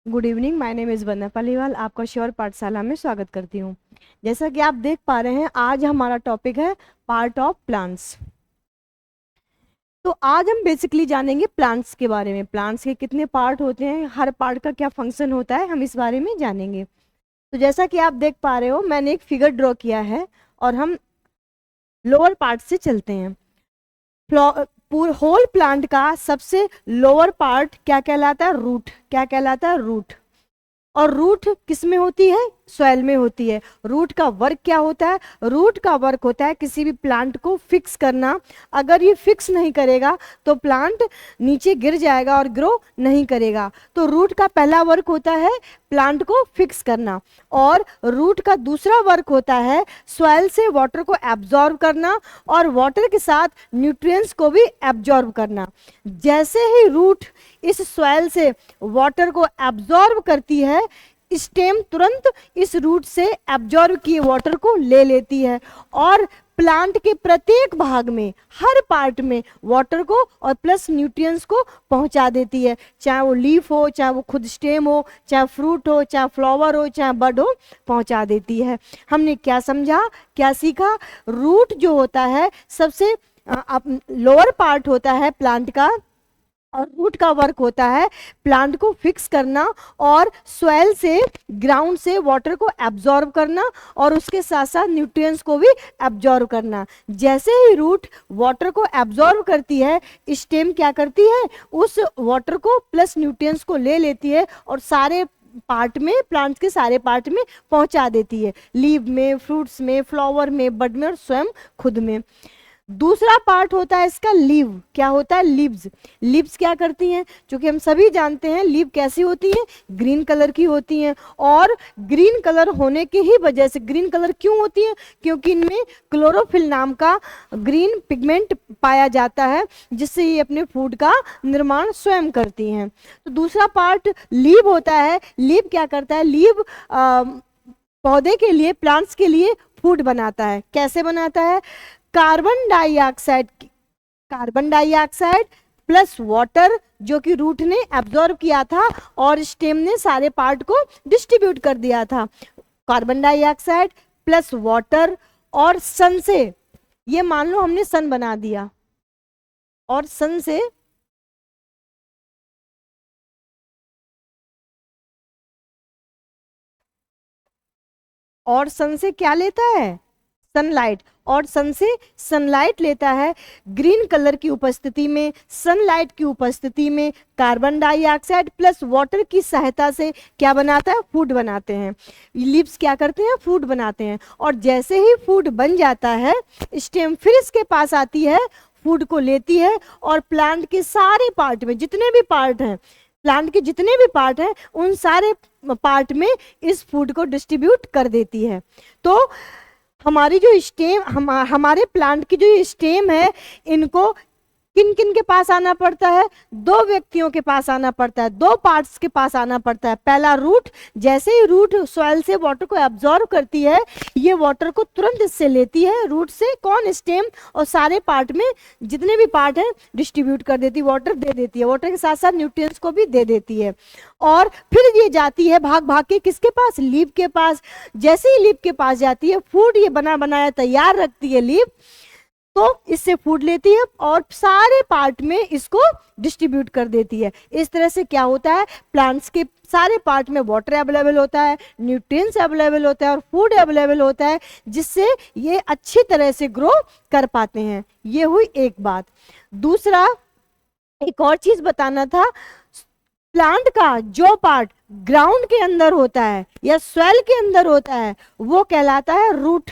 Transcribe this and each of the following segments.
Good evening. My name is Vandana Paliwal. आपका sure पाठशाला में स्वागत करती हूँ। जैसा कि आप देख पा रहे हैं, आज हमारा टॉपिक है पार्ट ऑफ प्लांट्स। तो आज हम बेसिकली जानेंगे प्लांट्स के बारे में। प्लांट्स के कितने पार्ट होते हैं, हर पार्ट का क्या फंक्शन होता है, हम इस बारे में जानेंगे। तो जैसा कि आप देख पा रहे हो, मैंने एक फिगर ड्रॉ किया है और हम लोअर पार्ट से चलते हैं। होल प्लांट का सबसे लोअर पार्ट क्या कहलाता है? रूट। क्या कहलाता है? रूट। और रूट किस में होती है? सॉइल में होती है। रूट का वर्क क्या होता है? रूट का वर्क होता है किसी भी प्लांट को फिक्स करना। अगर ये फिक्स नहीं करेगा तो प्लांट नीचे गिर जाएगा और ग्रो नहीं करेगा। तो रूट का पहला वर्क होता है प्लांट को फिक्स करना, और रूट का दूसरा वर्क होता है सॉइल से वाटर को एब्जॉर्ब करना और वाटर के साथ न्यूट्रिएंट्स को भी एब्जॉर्ब करना। जैसे ही रूट इस सॉइल से वाटर को एब्जॉर्ब करती है, स्टेम तुरंत इस रूट से एब्जॉर्ब किए वाटर को ले लेती है और प्लांट के प्रत्येक भाग में, हर पार्ट में वाटर को और प्लस न्यूट्रिएंट्स को पहुंचा देती है। चाहे वो लीफ हो, चाहे वो खुद स्टेम हो, चाहे फ्रूट हो, चाहे फ्लावर हो, चाहे बड हो, पहुंचा देती है। हमने क्या समझा, क्या सीखा? रूट जो होता है सबसे लोअर पार्ट होता है प्लांट का, और रूट का वर्क होता है प्लांट को फिक्स करना और सॉइल से, ग्राउंड से वाटर को एब्जॉर्ब करना और उसके साथ साथ न्यूट्रिएंट्स को भी एब्जॉर्ब करना। जैसे ही रूट वाटर को एब्जॉर्ब करती है, स्टेम क्या करती है? उस वाटर को प्लस न्यूट्रिएंट्स को ले लेती है और सारे पार्ट में, प्लांट्स के सारे पार्ट में पहुंचा देती है। लीव में, फ्रूट्स में, फ्लावर में, बड में और स्वयं खुद में। दूसरा पार्ट होता है इसका लीव। क्या होता है? लीव्स। लीव्स क्या करती हैं? क्योंकि हम सभी जानते हैं लीव कैसी होती हैं, ग्रीन कलर की होती हैं। और ग्रीन कलर होने की ही वजह से, ग्रीन कलर क्यों होती है? क्योंकि इनमें क्लोरोफिल नाम का ग्रीन पिगमेंट पाया जाता है, जिससे ये अपने फूड का निर्माण स्वयं करती हैं। तो दूसरा पार्ट लीव होता है। लीव क्या करता है? लीव पौधे के लिए, प्लांट्स के लिए फूड बनाता है। कैसे बनाता है? Carbon dioxide, carbon dioxide plus water जो कि रूट ने एब्जॉर्ब किया था और स्टेम ने सारे पार्ट को डिस्ट्रीब्यूट कर दिया था। कार्बन डाइऑक्साइड प्लस वाटर और सन से, ये मान लो हमने सन बना दिया और सन से क्या लेता है? सनलाइट। और सन से सनलाइट लेता है। ग्रीन कलर की उपस्थिति में, सनलाइट की उपस्थिति में कार्बन डाइऑक्साइड प्लस वाटर की सहायता से क्या बनाता है? फूड बनाते हैं। लीव्स क्या करते हैं? फूड बनाते हैं। और जैसे ही फूड बन जाता है, स्टेम फिर इसके पास आती है, फूड को लेती है और प्लांट के सारे पार्ट में, जितने भी पार्ट हैं, प्लांट के जितने भी पार्ट हैं, उन सारे पार्ट में इस फूड को डिस्ट्रीब्यूट कर देती है। तो हमारी जो स्टेम, हमारे प्लांट की जो स्टेम है, इनको किन किन के पास आना पड़ता है? दो व्यक्तियों के पास आना पड़ता है, दो पार्ट्स के पास आना पड़ता है। पहला रूट। जैसे ही रूट सॉइल से वाटर को एब्जॉर्ब करती है, ये वाटर को तुरंत इससे लेती है, रूट से। कौन? स्टेम। और सारे पार्ट में जितने भी पार्ट हैं डिस्ट्रीब्यूट कर देती है, वाटर दे देती है, वाटर के साथ साथ न्यूट्रिएंट्स को भी दे देती है। और फिर ये जाती है भाग भाग के किसके पास? लीव के पास। जैसे ही लीव के पास जाती है, फूड ये बना बनाया तैयार रखती है लीव, तो इससे फूड लेती है और सारे पार्ट में इसको डिस्ट्रीब्यूट कर देती है। इस तरह से क्या होता है? प्लांट्स के सारे पार्ट में वाटर अवेलेबल होता है, न्यूट्रिएंट्स अवेलेबल होता है और फूड अवेलेबल होता है, जिससे ये अच्छी तरह से ग्रो कर पाते हैं। ये हुई एक बात। दूसरा, एक और चीज बताना था। प्लांट का जो पार्ट ग्राउंड के अंदर होता है या सॉइल के अंदर होता है, वो कहलाता है रूट।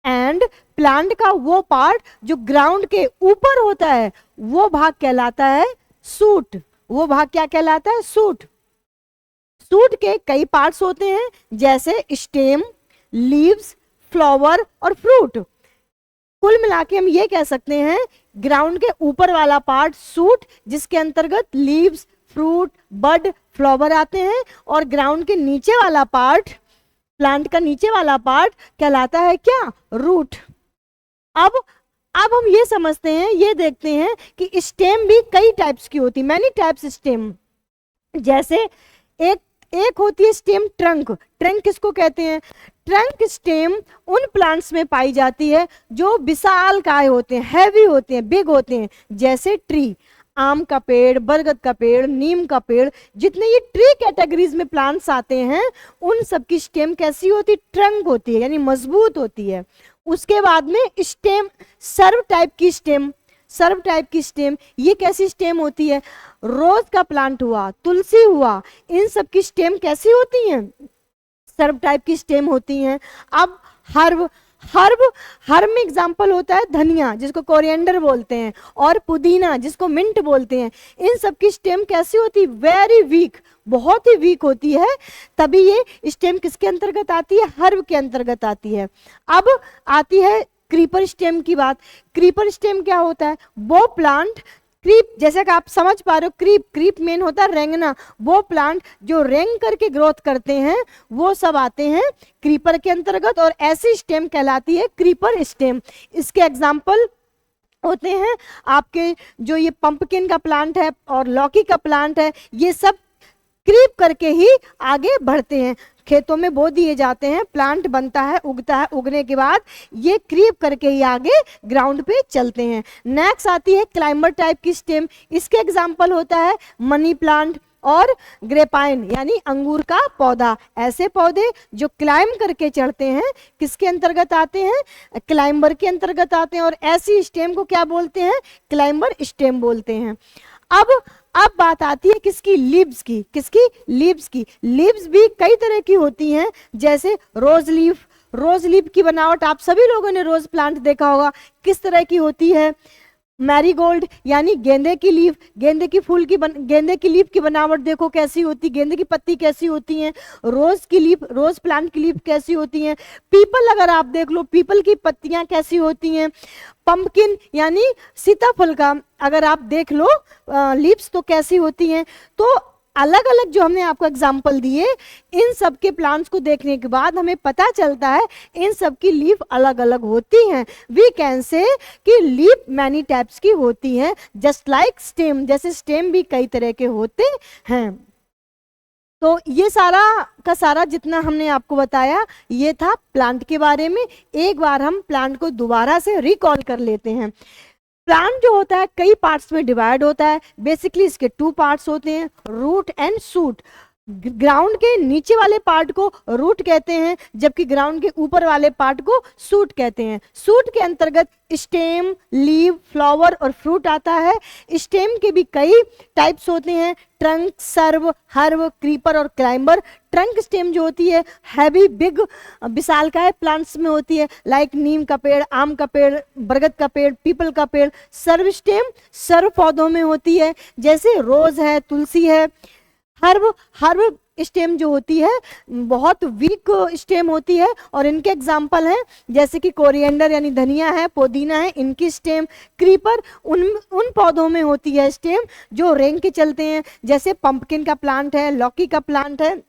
एंड प्लांट का वो पार्ट जो ग्राउंड के ऊपर होता है, वो भाग कहलाता है सूट। वो भाग क्या कहलाता है? सूट। सूट के कई पार्ट्स होते हैं, जैसे स्टेम, लीव्स, फ्लावर और फ्रूट। कुल मिला के हम ये कह सकते हैं, ग्राउंड के ऊपर वाला पार्ट सूट, जिसके अंतर्गत लीव्स, फ्रूट, बड, फ्लावर आते हैं, और ग्राउंड के नीचे वाला पार्ट, प्लांट का नीचे वाला पार्ट कहलाता है क्या? रूट। अब हम ये समझते हैं, ये देखते हैं कि स्टेम भी कई टाइप्स की होती, मैनी टाइप्स स्टेम। जैसे एक एक होती है स्टेम ट्रंक। ट्रंक किसको कहते हैं? ट्रंक स्टेम उन प्लांट्स में पाई जाती है जो विशालकाय होते हैं, हैवी होते हैं, बिग होते हैं, जैसे ट्री, आम का पेड़, बरगद का पेड़, नीम का पेड़, जितने ये ट्री कैटेगरीज में प्लांट्स आते हैं उन सब की स्टेम कैसी होती है? ट्रंक होती है, यानी मजबूत होती है। उसके बाद में स्टेम, सर्व टाइप की स्टेम, सर्व टाइप की स्टेम, ये कैसी स्टेम होती है? रोज का प्लांट हुआ, तुलसी हुआ, इन सब की स्टेम कैसी होती हैं? सर्व टाइप की स्टेम होती हैं। अब हर्ब, हर्ब में एग्जाम्पल होता है धनिया जिसको कोरिएंडर बोलते हैं, और पुदीना जिसको मिंट बोलते हैं। इन सब की स्टेम कैसी होती है? वेरी वीक, बहुत ही वीक होती है। तभी ये स्टेम किसके अंतर्गत आती है? हर्ब के अंतर्गत आती है। अब आती है क्रीपर स्टेम की बात। क्रीपर स्टेम क्या होता है? वो प्लांट, क्रीप, जैसे कि आप समझ पा रहे हो, क्रीप, क्रीप मेन होता है रेंगना, वो प्लांट जो रेंग करके ग्रोथ करते हैं वो सब आते हैं क्रीपर के अंतर्गत, और ऐसी स्टेम कहलाती है क्रीपर स्टेम। इसके एग्जाम्पल होते हैं आपके जो ये पंपकिन का प्लांट है और लौकी का प्लांट है, ये सब क्रीप करके ही आगे बढ़ते हैं, खेतों में बो दिए जाते हैं, प्लांट बनता है, उगता है, उगने के बाद ये क्रीप करके ही आगे ग्राउंड पे चलते हैं। नेक्स्ट आती है क्लाइंबर टाइप की स्टेम। इसके एग्जाम्पल होता है मनी प्लांट और ग्रेपाइन, यानी अंगूर का पौधा। ऐसे पौधे जो क्लाइंब करके चढ़ते हैं किसके अंतर्गत आते हैं? क्लाइंबर के अंतर्गत आते हैं, और ऐसी स्टेम को क्या बोलते हैं? क्लाइंबर स्टेम बोलते हैं। अब बात आती है किसकी? लीव्स की। किसकी? लीव्स की। लीव्स भी कई तरह की होती हैं, जैसे रोज लीफ। रोज लीफ की बनावट आप सभी लोगों ने रोज प्लांट देखा होगा, किस तरह की होती है? मैरीगोल्ड, यानी गेंदे की लीफ, गेंदे की फूल की गेंदे की लीफ की बनावट देखो कैसी होती, गेंदे की पत्ती कैसी होती है। रोज की लीफ, रोज प्लांट की लीफ कैसी होती है। पीपल अगर आप देख लो, पीपल की पत्तियां कैसी होती हैं। पंपकिन यानी सीताफल का अगर आप देख लो लीव्स तो कैसी होती हैं। तो अलग अलग जो हमने आपको एग्जाम्पल दिए, इन सब के प्लांट्स को देखने के बाद हमें पता चलता है इन सब की लीफ अलग अलग होती हैं। वी कैन से कि लीफ मैनी टाइप्स की होती हैं, जस्ट लाइक स्टेम, जैसे स्टेम भी कई तरह के होते हैं। तो ये सारा का सारा जितना हमने आपको बताया ये था प्लांट के बारे में। एक बार हम प्लांट को दोबारा से रिकॉल कर लेते हैं। प्लांट जो होता है कई पार्ट्स में डिवाइड होता है। बेसिकली इसके 2 पार्ट्स होते हैं, रूट एंड शूट। ग्राउंड के नीचे वाले पार्ट को रूट कहते हैं, जबकि ग्राउंड के ऊपर वाले पार्ट को शूट कहते हैं। शूट के अंतर्गत स्टेम, लीव, फ्लावर और फ्रूट आता है। स्टेम के भी कई टाइप्स होते हैं, ट्रंक, सर्व, हर्ब, क्रीपर और क्लाइंबर। ट्रंक स्टेम जो होती है हैवी बिग विशालकाय प्लांट्स में होती है, लाइक नीम का पेड़, आम का पेड़, बरगद का पेड़, पीपल का पेड़। सर्व स्टेम सर्व पौधों में होती है, जैसे रोज है, तुलसी है। हर्ब स्टेम जो होती है बहुत वीक स्टेम होती है, और इनके एग्जाम्पल हैं जैसे कि कोरिएंडर यानी धनिया है, पुदीना है, इनकी स्टेम। क्रीपर उन पौधों में होती है स्टेम जो रेंग के चलते हैं, जैसे पंपकिन का प्लांट है, लौकी का प्लांट है।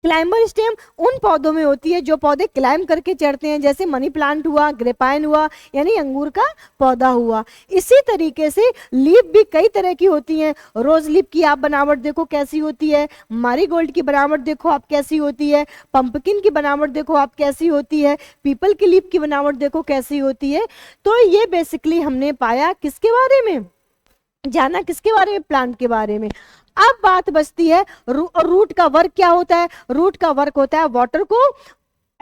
क्लाइंबर स्टेम उन पौधों में होती है जो पौधे क्लाइंब करके चढ़ते हैं, जैसे मनी प्लांट हुआ, ग्रेपाइन हुआ, यानी अंगूर का पौधा हुआ। इसी तरीके से लीफ भी कई तरह की होती हैं। रोज लीफ की आप बनावट देखो कैसी होती है, मैरीगोल्ड की बनावट देखो आप कैसी होती है, पंपकिन की बनावट देखो आप कैसी होती है, पीपल की लीफ की बनावट देखो कैसी होती है। तो ये बेसिकली हमने पाया किसके बारे में, जाना किसके बारे में, प्लांट के बारे में। अब बात बचती है रूट का वर्क क्या होता है। रूट का वर्क होता है वाटर को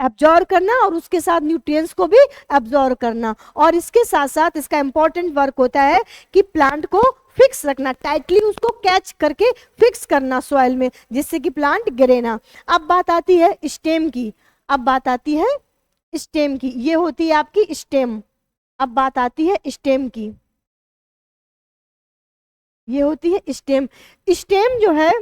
एब्जॉर्ब करना और उसके साथ न्यूट्रिएंट्स को भी एब्जॉर्ब करना, और इसके साथ साथ इसका इंपॉर्टेंट वर्क होता है कि प्लांट को फिक्स रखना, टाइटली उसको कैच करके फिक्स करना सॉइल में, जिससे कि प्लांट गिरे ना। अब बात आती है स्टेम की। अब बात आती है स्टेम की, ये होती है आपकी स्टेम। अब बात आती है स्टेम की, ये होती है स्टेम। स्टेम जो है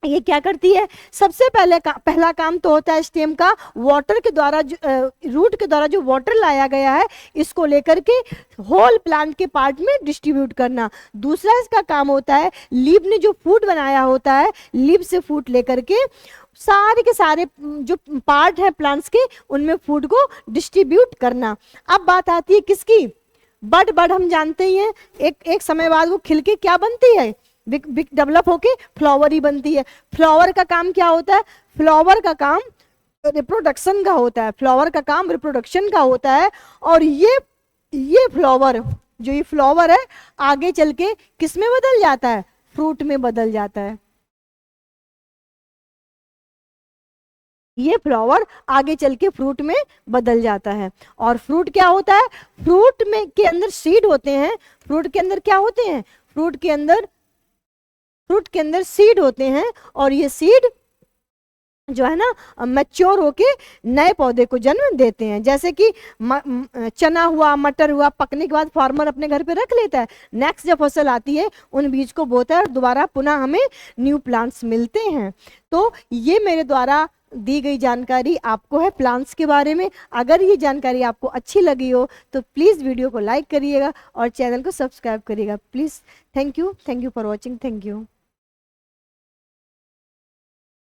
ये क्या करती है, सबसे पहला काम तो होता है स्टेम का वाटर के द्वारा, रूट के द्वारा जो वाटर लाया गया है इसको लेकर के होल प्लांट के पार्ट में डिस्ट्रीब्यूट करना। दूसरा इसका काम होता है लीफ ने जो फूड बनाया होता है, लीफ से फूड लेकर के सारे के सारे जो पार्ट है प्लांट्स के उनमें फूड को डिस्ट्रीब्यूट करना। अब बात आती है किसकी, बड। बड हम जानते ही हैं एक समय बाद वो खिल के क्या बनती है, बिग डेवलप होके फ्लावर ही बनती है। फ्लावर का काम क्या होता है? फ्लावर का काम रिप्रोडक्शन का होता है, फ्लावर का काम रिप्रोडक्शन का होता है। और ये फ्लावर, जो ये फ्लावर है, आगे चल के किस में बदल जाता है? फ्रूट में बदल जाता है। ये फ्लावर आगे चल के फ्रूट में बदल जाता है। और फ्रूट क्या होता है? फ्रूट में के अंदर सीड होते हैं। फ्रूट के अंदर क्या होते हैं? फ्रूट के अंदर सीड होते हैं। और ये सीड जो है ना मैच्योर होके नए पौधे को जन्म देते हैं। जैसे कि चना हुआ, मटर हुआ, पकने के बाद फार्मर अपने घर पे रख लेता है। नेक्स्ट जब फसल आती है उन बीज को बोता है और दोबारा पुनः हमें न्यू प्लांट्स मिलते हैं। तो ये मेरे द्वारा दी गई जानकारी आपको है प्लांट्स के बारे में। अगर ये जानकारी आपको अच्छी लगी हो तो प्लीज़ वीडियो को लाइक करिएगा और चैनल को सब्सक्राइब करिएगा please. Thank you for watching. Thank you.